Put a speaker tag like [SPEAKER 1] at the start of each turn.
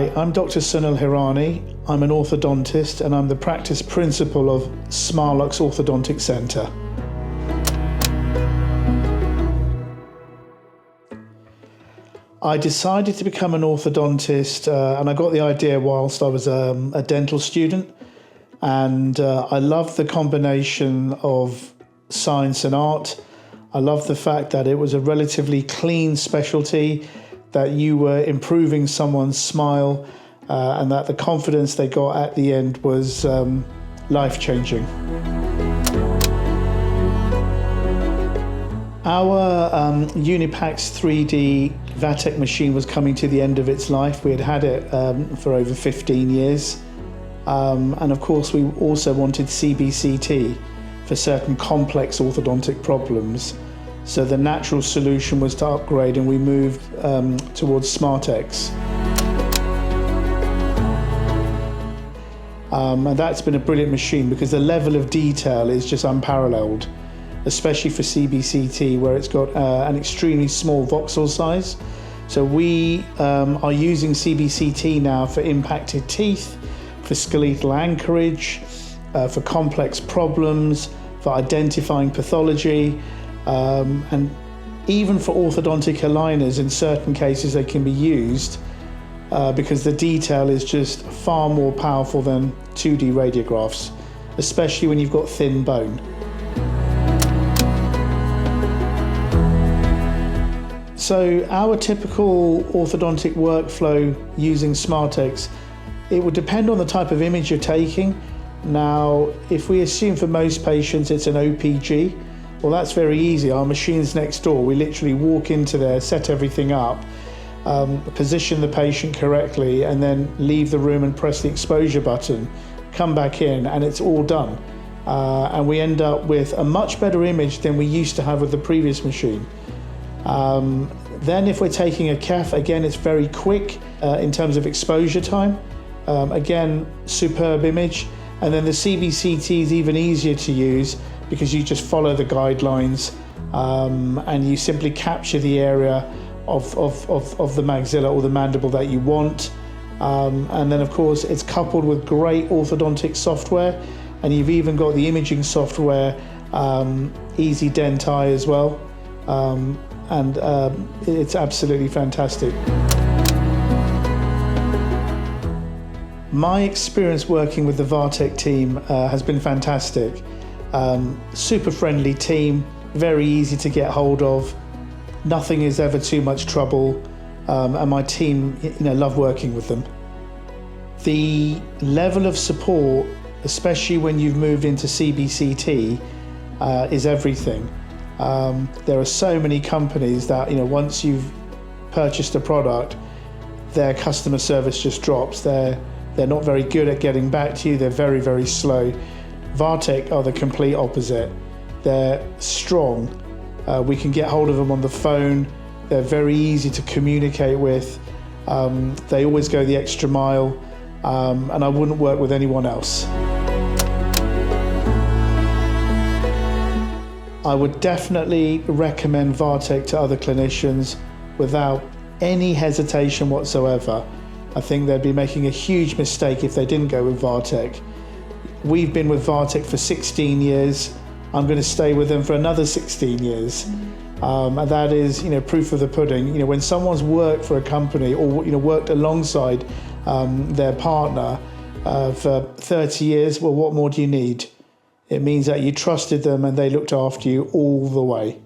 [SPEAKER 1] Hi, I'm Dr. Sunil Hirani. I'm an orthodontist and I'm the practice principal of SmileLux Orthodontic Centre. I decided to become an orthodontist and I got the idea whilst I was a dental student, and I love the combination of science and art. I love the fact that it was a relatively clean specialty, that you were improving someone's smile, and that the confidence they got at the end was life-changing. Our Uni3D Vatech machine was coming to the end of its life. We had had it for over 15 years. And of course, we also wanted CBCT for certain complex orthodontic problems. So the natural solution was to upgrade, and we moved towards Smart X. And that's been a brilliant machine because the level of detail is just unparalleled, especially for CBCT, where it's got an extremely small voxel size. So we are using CBCT now for impacted teeth, for skeletal anchorage, for complex problems, for identifying pathology, and even for orthodontic aligners. In certain cases they can be used because the detail is just far more powerful than 2D radiographs, especially when you've got thin bone. So our typical orthodontic workflow using Smart X, it would depend on the type of image you're taking. Now, if we assume for most patients it's an OPG, well, that's very easy. Our machine's next door. We literally walk into there, set everything up, position the patient correctly, and then leave the room and press the exposure button, come back in, and it's all done. And we end up with a much better image than we used to have with the previous machine. Then if we're taking a CAF, again, it's very quick in terms of exposure time. Again, superb image. And then the CBCT is even easier to use because you just follow the guidelines and you simply capture the area of the maxilla or the mandible that you want. And then of course it's coupled with great orthodontic software, and you've even got the imaging software, Easy Dent Eye as well. And it's absolutely fantastic. My experience working with the Vatech team has been fantastic. Super friendly team, very easy to get hold of. Nothing is ever too much trouble, and my team, love working with them. The level of support, especially when you've moved into CBCT, is everything. There are so many companies that, once you've purchased a product, their customer service just drops. They're not very good at getting back to you. They're very, very slow. Vatech are the complete opposite. They're strong. We can get hold of them on the phone. They're very easy to communicate with. They always go the extra mile, and I wouldn't work with anyone else. I would definitely recommend Vatech to other clinicians without any hesitation whatsoever. I think they'd be making a huge mistake if they didn't go with Vatech. We've been with Vatech for 16 years. I'm going to stay with them for another 16 years. And that is, proof of the pudding. When someone's worked for a company or, worked alongside their partner for 30 years, well, what more do you need? It means that you trusted them and they looked after you all the way.